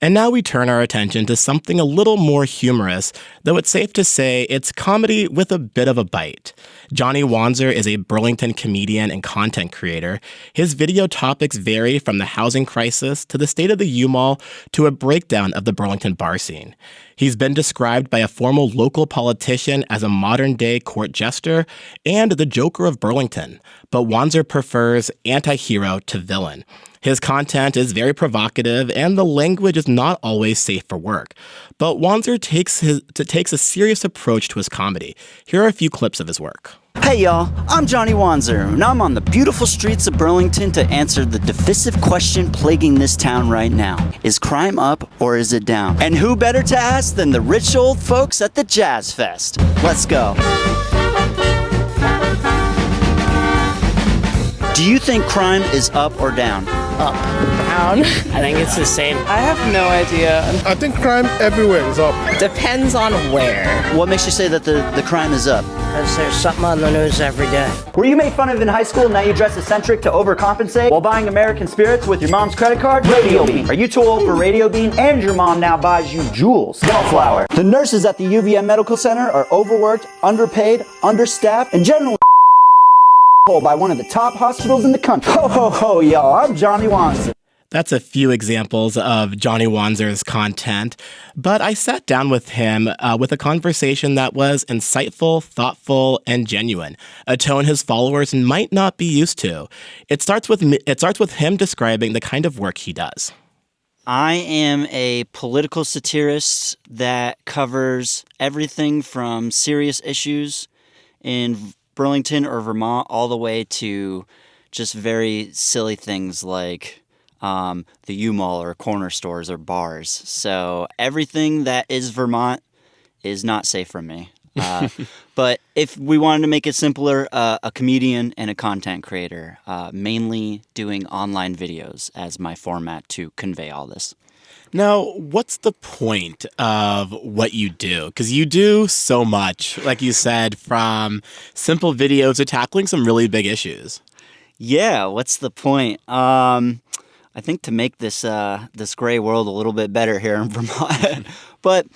And now we turn our attention to something a little more humorous, though it's safe to say it's comedy with a bit of a bite. Jonny Wanzer is a Burlington comedian and content creator. His video topics vary from the housing crisis to the state of the U-Mall to a breakdown of the Burlington bar scene. He's been described by a former local politician as a modern-day court jester and the Joker of Burlington, but Wanzer prefers anti-hero to villain. His content is very provocative, and the language is not always safe for work. But Wanzer takes a serious approach to his comedy. Here are a few clips of his work. Hey y'all, I'm Jonny Wanzer, and I'm on the beautiful streets of Burlington to answer the divisive question plaguing this town right now. Is crime up or is it down? And who better to ask than the rich old folks at the Jazz Fest? Let's go. Do you think crime is up or down? Up. Down. I think it's the same. I have no idea. I think crime everywhere is up. Depends on where. What makes you say that the crime is up? Because there's something on the news every day. Were you made fun of in high school, now you dress eccentric to overcompensate while buying American Spirits with your mom's credit card? Radio Bean. Are you too old for Radio Bean? And your mom now buys you Juuls. Bellflower. The nurses at the UVM Medical Center are overworked, underpaid, understaffed, and generally by one of the top hospitals in the country. Ho, ho, ho, y'all. I'm Jonny Wanzer. That's a few examples of Jonny Wanzer's content, but I sat down with him with a conversation that was insightful, thoughtful, and genuine, a tone his followers might not be used to. It starts with him describing the kind of work he does. I am a political satirist that covers everything from serious issues in Burlington or Vermont all the way to just very silly things like the U-Mall or corner stores or bars. So everything that is Vermont is not safe for me. But if we wanted to make it simpler, a comedian and a content creator, mainly doing online videos as my format to convey all this. Now, what's the point of what you do? Because you do so much, like you said, from simple videos to tackling some really big issues. Yeah, what's the point? I think to make this gray world a little bit better here in Vermont. But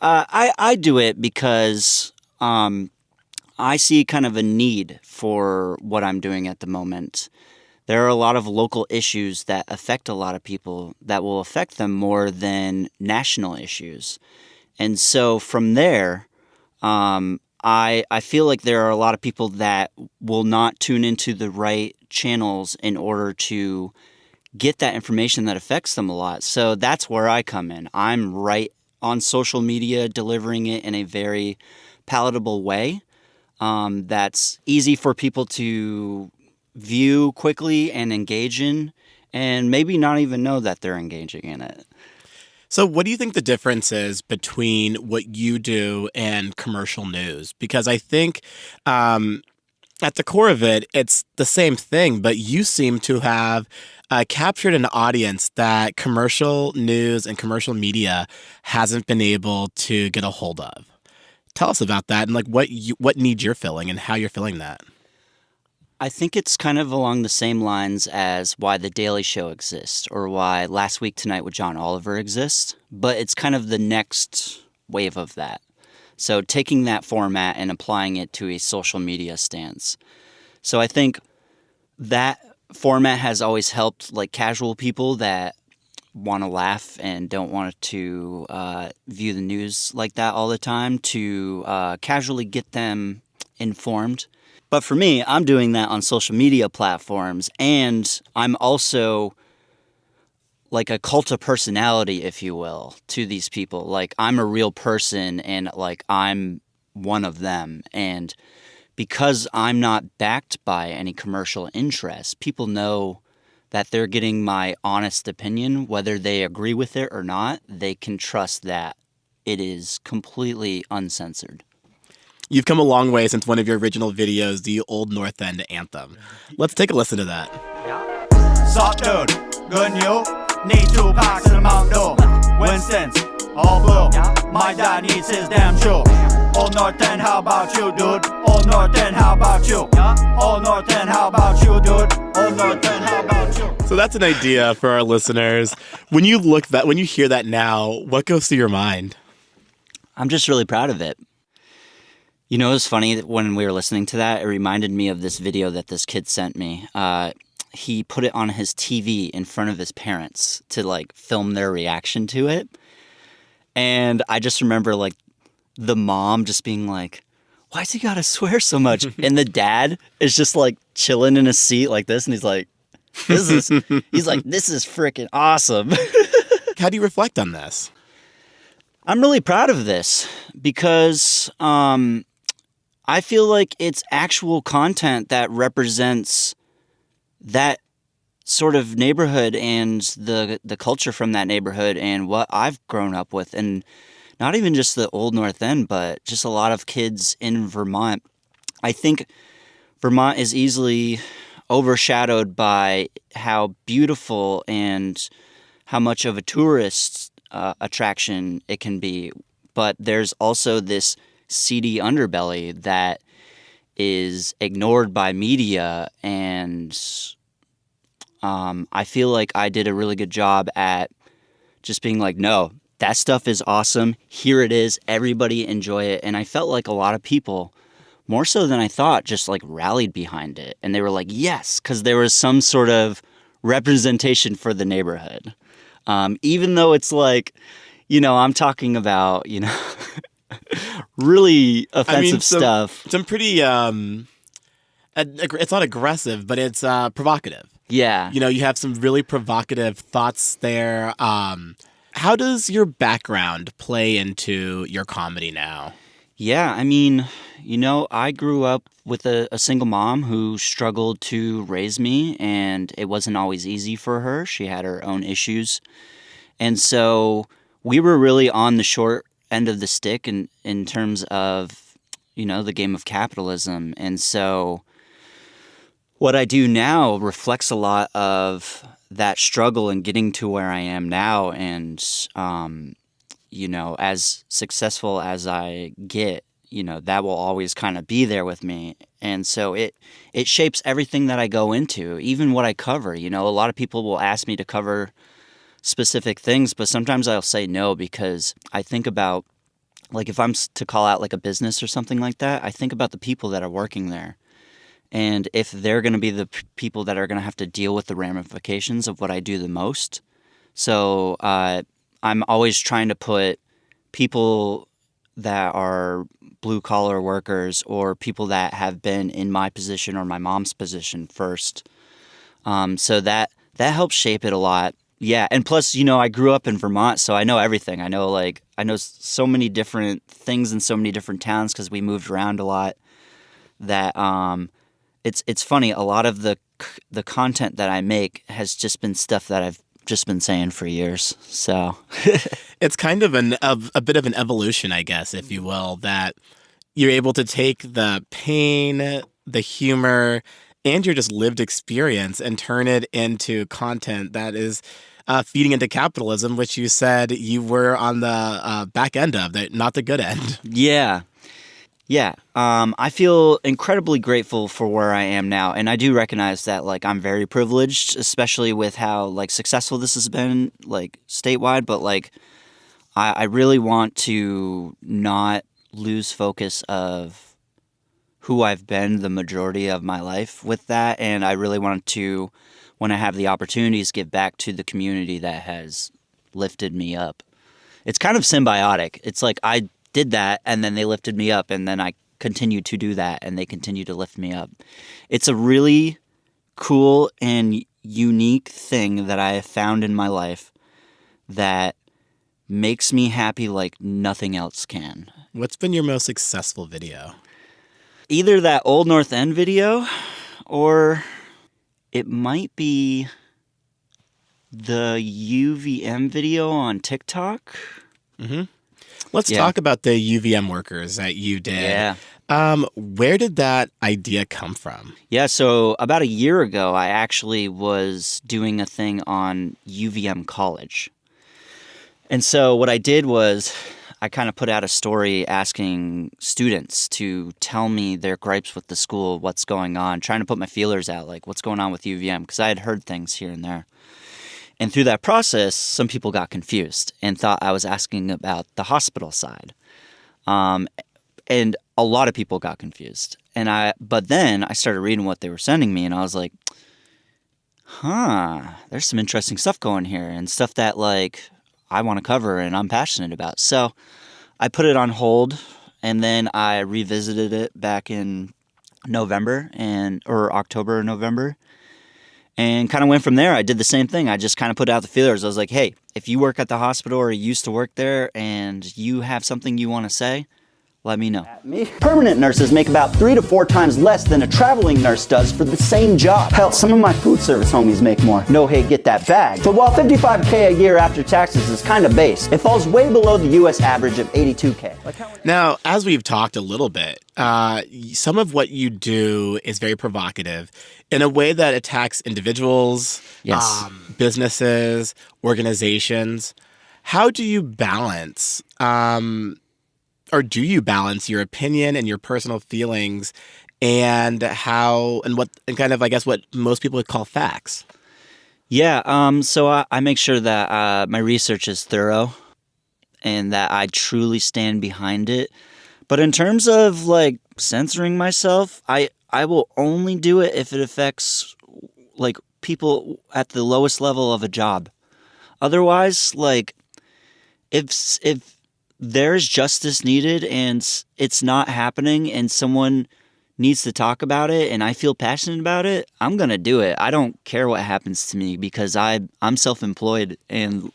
I do it because I see kind of a need for what I'm doing at the moment. There are a lot of local issues that affect a lot of people that will affect them more than national issues. And so from there, I feel like there are a lot of people that will not tune into the right channels in order to get that information that affects them a lot. So that's where I come in. I'm right on social media, delivering it in a very palatable way that's easy for people to view quickly and engage in, and maybe not even know that they're engaging in it. So what do you think the difference is between what you do and commercial news? Because I think at the core of it, it's the same thing, but you seem to have captured an audience that commercial news and commercial media hasn't been able to get a hold of. Tell us about that and like what need you're filling and how you're filling that. I think it's kind of along the same lines as why The Daily Show exists or why Last Week Tonight with John Oliver exists, but it's kind of the next wave of that. So taking that format and applying it to a social media stance. So I think that format has always helped like casual people that want to laugh and don't want to view the news like that all the time to casually get them informed. But for me, I'm doing that on social media platforms, and I'm also like a cult of personality, if you will, to these people. Like, I'm a real person, and like I'm one of them. And because I'm not backed by any commercial interest, people know that they're getting my honest opinion, whether they agree with it or not. They can trust that it is completely uncensored. You've come a long way since one of your original videos, the Old North End Anthem. Let's take a listen to that. All blue. My dad needs his damn shoe. Old North End, how about you, dude? Old North End, how about you? Old North End, how about you, dude? Old North End, how about you? So that's an idea for our listeners. When you hear that now, what goes through your mind? I'm just really proud of it. You know, it was funny that when we were listening to that, it reminded me of this video that this kid sent me. He put it on his TV in front of his parents to like film their reaction to it. And I just remember like the mom just being like, why's he gotta swear so much? And the dad is just like chilling in his seat like this. And he's like, this is freaking awesome. How do you reflect on this? I'm really proud of this because I feel like it's actual content that represents that sort of neighborhood and the culture from that neighborhood and what I've grown up with. And not even just the Old North End, but just a lot of kids in Vermont. I think Vermont is easily overshadowed by how beautiful and how much of a tourist attraction it can be. But there's also this seedy underbelly that is ignored by media, and I feel like I did a really good job at just being like, no, that stuff is awesome. Here it is. Everybody enjoy it. And I felt like a lot of people, more so than I thought, just like rallied behind it. And they were like, yes, because there was some sort of representation for the neighborhood. Even though it's like, you know, I'm talking about, you know, really offensive stuff. Some pretty, it's not aggressive, but it's provocative. Yeah. You know, you have some really provocative thoughts there. How does your background play into your comedy now? Yeah, I mean, you know, I grew up with a single mom who struggled to raise me, and it wasn't always easy for her. She had her own issues. And so we were really on the short end of the stick in terms of, you know, the game of capitalism. And so what I do now reflects a lot of that struggle and getting to where I am now. And, you know, as successful as I get, you know, that will always kind of be there with me. And so it shapes everything that I go into, even what I cover. You know, a lot of people will ask me to cover specific things, but sometimes I'll say no, because I think about, like, if I'm to call out like a business or something like that, I think about the people that are working there. And if they're going to be the people that are going to have to deal with the ramifications of what I do the most. So I'm always trying to put people that are blue-collar workers or people that have been in my position or my mom's position first. So that helps shape it a lot. Yeah, and plus, you know, I grew up in Vermont, so I know everything. I know so many different things in so many different towns because we moved around a lot. That it's funny. A lot of the content that I make has just been stuff that I've just been saying for years. So it's kind of a bit of an evolution, I guess, if you will, that you're able to take the pain, the humor, and your just lived experience and turn it into content that is feeding into capitalism, which you said you were on the back end of, not the good end. Yeah. Yeah. I feel incredibly grateful for where I am now. And I do recognize that, like, I'm very privileged, especially with how, like, successful this has been, like, statewide. But, like, I really want to not lose focus of who I've been the majority of my life with that. And I really want to, when I have the opportunities, give back to the community that has lifted me up. It's kind of symbiotic. It's like I did that, and then they lifted me up, and then I continued to do that, and they continue to lift me up. It's a really cool and unique thing that I have found in my life that makes me happy like nothing else can. What's been your most successful video? Either that Old North End video, or it might be the UVM video on TikTok. Mm-hmm. Let's talk about the UVM workers that you did. Yeah. Where did that idea come from? Yeah, so about a year ago, I actually was doing a thing on UVM College. And so what I did was I kind of put out a story asking students to tell me their gripes with the school, what's going on, trying to put my feelers out, like what's going on with UVM, because I had heard things here and there. And through that process, some people got confused and thought I was asking about the hospital side. And a lot of people got confused. But then I started reading what they were sending me, and I was like, there's some interesting stuff going here, and stuff that like I want to cover and I'm passionate about. So I put it on hold, and then I revisited it back in October or November, and kind of went from there. I did the same thing. I just kind of put out the feelers. I was like, hey, if you work at the hospital or you used to work there and you have something you want to say, let me know. Permanent nurses make about 3 to 4 times less than a traveling nurse does for the same job. Hell, some of my food service homies make more. No, hey, get that bag. But while $55K a year after taxes is kind of base, it falls way below the US average of $82K. Now, as we've talked a little bit, some of what you do is very provocative in a way that attacks individuals, businesses, organizations. How do you balance or do you balance your opinion and your personal feelings and what most people would call facts? Yeah, so I make sure that my research is thorough and that I truly stand behind it. But in terms of like censoring myself, I will only do it if it affects like people at the lowest level of a job. Otherwise, like if there's justice needed and it's not happening and someone needs to talk about it and I feel passionate about it, I'm going to do it. I don't care what happens to me because I'm self-employed, and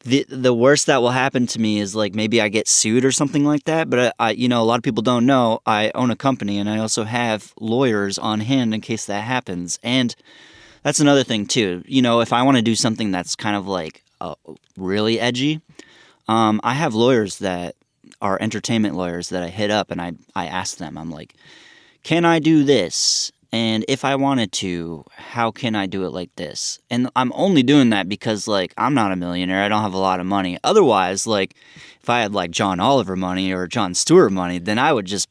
the worst that will happen to me is like maybe I get sued or something like that. But a lot of people don't know I own a company and I also have lawyers on hand in case that happens. And that's another thing too. You know, if I want to do something that's kind of like really edgy, I have lawyers that are entertainment lawyers that I hit up and I ask them, I'm like, can I do this? And if I wanted to, how can I do it like this? And I'm only doing that because like I'm not a millionaire. I don't have a lot of money. Otherwise, like if I had like John Oliver money or Jon Stewart money, then I would just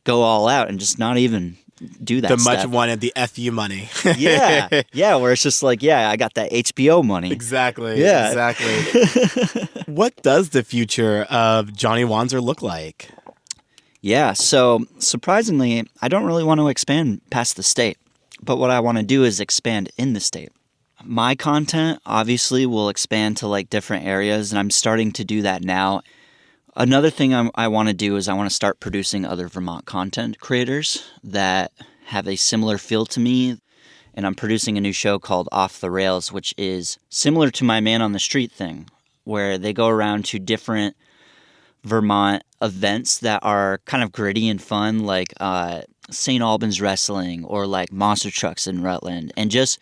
go all out and just not even do that. The much wanted, the FU money. yeah, where it's just like, yeah, I got that HBO money. Exactly. Yeah. Exactly. What does the future of Jonny Wanzer look like? Yeah, so surprisingly, I don't really want to expand past the state, but what I want to do is expand in the state. My content obviously will expand to like different areas, and I'm starting to do that now. Another thing I want to do is I want to start producing other Vermont content creators that have a similar feel to me, and I'm producing a new show called Off the Rails, which is similar to my Man on the Street thing, where they go around to different Vermont events that are kind of gritty and fun, like St. Albans Wrestling or like Monster Trucks in Rutland, and just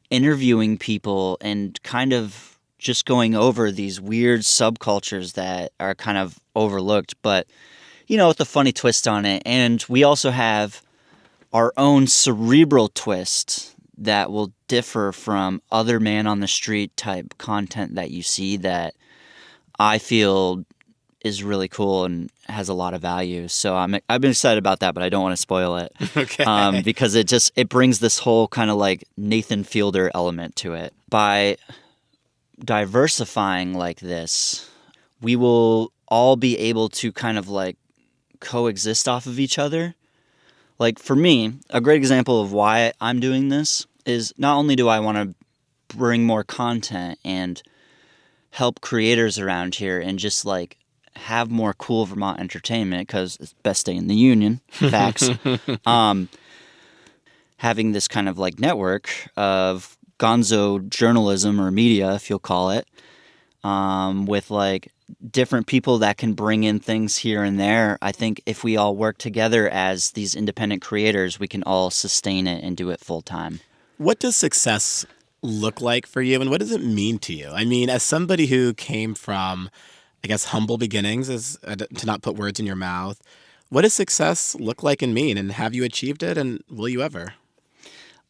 interviewing people and kind of just going over these weird subcultures that are kind of overlooked, but, you know, with a funny twist on it. And we also have our own cerebral twist that will differ from other man on the street type content that you see that I feel is really cool and has a lot of value. So I've been excited about that, but I don't want to spoil it. Okay. Because it brings this whole kind of like Nathan Fielder element to it. By diversifying like this, we will all be able to kind of like coexist off of each other. Like for me, a great example of why I'm doing this is not only do I want to bring more content and help creators around here and just like have more cool Vermont entertainment because it's the best day in the union, facts. Having this kind of like network of gonzo journalism or media, if you'll call it, with like different people that can bring in things here and there. I think if we all work together as these independent creators, we can all sustain it and do it full time. What does success look like for you, and what does it mean to you? I mean, as somebody who came from, I guess, humble beginnings, to not put words in your mouth, what does success look like and mean, and have you achieved it, and will you ever?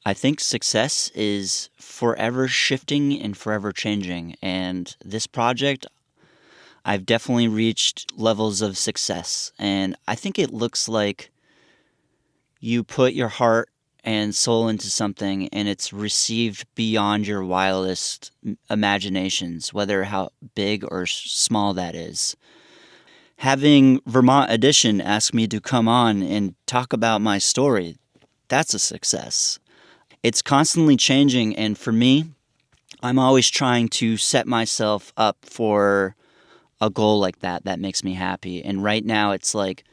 I think success is forever shifting and forever changing, and this project, I've definitely reached levels of success. And I think it looks like you put your heart and soul into something and it's received beyond your wildest imaginations, whether how big or small that is. Having Vermont Edition ask me to come on and talk about my story, that's a success. It's constantly changing, and for me, I'm always trying to set myself up for a goal like that makes me happy. And right now it's like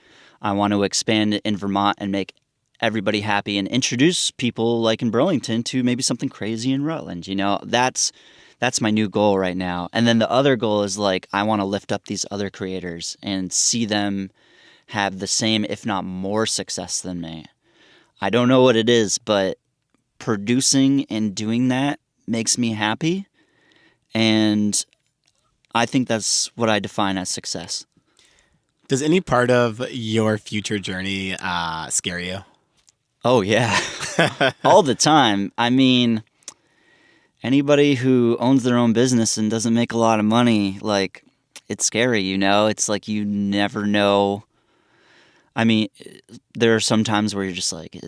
I want to expand in Vermont and make everybody happy and introduce people like in Burlington to maybe something crazy in Rutland. That's my new goal right now. And then the other goal is like I want to lift up these other creators and see them have the same, if not more, success than me. I don't know what it is, but producing and doing that makes me happy, and I think that's what I define as success. Does any part of your future journey scare you? Oh, yeah. All the time. I mean, anybody who owns their own business and doesn't make a lot of money, like, it's scary, It's like you never know. I mean, there are some times where you're just like,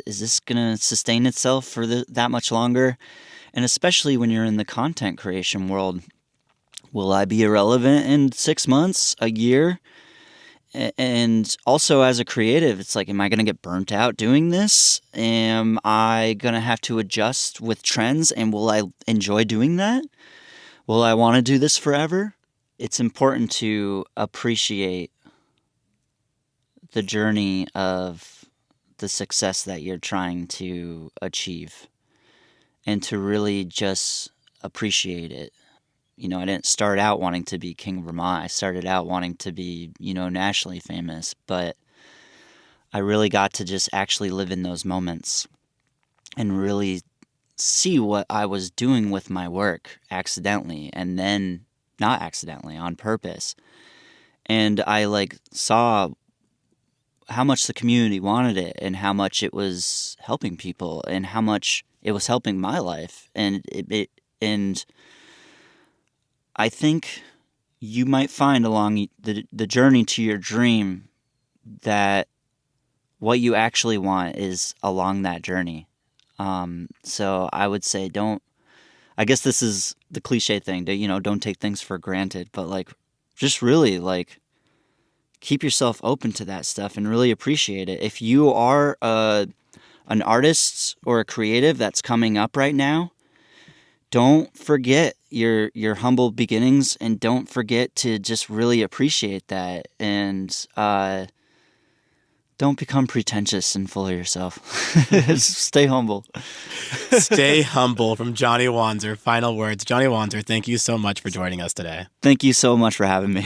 is this going to sustain itself for that much longer? And especially when you're in the content creation world, will I be irrelevant in 6 months, a year? And also as a creative, it's like, am I going to get burnt out doing this? Am I going to have to adjust with trends? And will I enjoy doing that? Will I want to do this forever? It's important to appreciate the journey of the success that you're trying to achieve and to really just appreciate it. I didn't start out wanting to be King of Vermont. I started out wanting to be, nationally famous, but I really got to just actually live in those moments and really see what I was doing with my work accidentally and then not accidentally, on purpose. And I saw how much the community wanted it and how much it was helping people and how much it was helping my life. And and I think you might find along the journey to your dream that what you actually want is along that journey. So I would say I guess this is the cliche thing, don't take things for granted, but just really keep yourself open to that stuff and really appreciate it. If you are an artist or a creative that's coming up right now, don't forget your humble beginnings and don't forget to just really appreciate that and don't become pretentious and full of yourself. Stay humble. Stay humble from Jonny Wanzer. Final words. Jonny Wanzer, thank you so much for joining us today. Thank you so much for having me.